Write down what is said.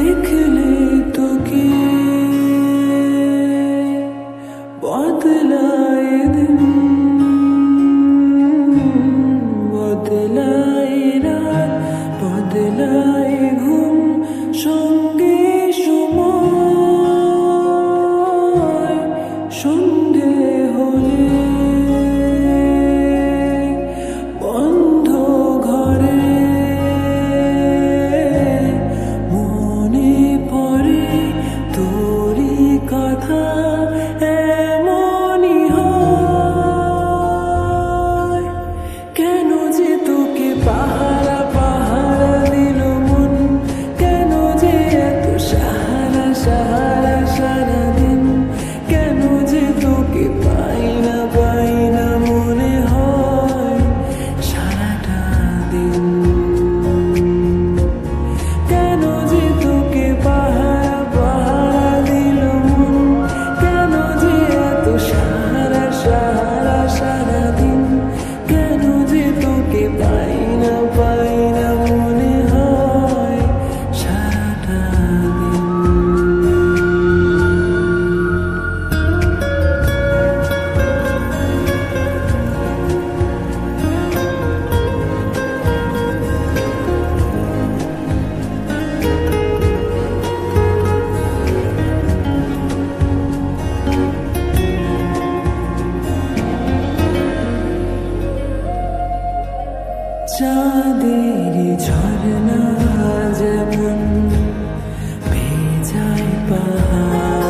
দেখলে তোকে বদলায় দিন, বদলায় রাত, বদলায় ঘুম, সঙ্গে সময় সন্ধে হলে বন্ধ ঘরে মনে পড়ে তোরই কথা। এমনই হয় কেন যে তোকে পাহারা পাহারা দিল মন, কেন যে এত সাহারা সাহারা সারাদিন, কেন যে তোকে পাই না মনে হয় সারাটা দিন, কেন যে তোকে পাহারা পাহারা দিল মন, কেন যে এত সাহারা সাহারা সারাদিন, কেন যে তোকে পাই না মনে হয় সারাটা দিন। চাঁদের ঝরনা যেমন ভেজায় পাহাড়,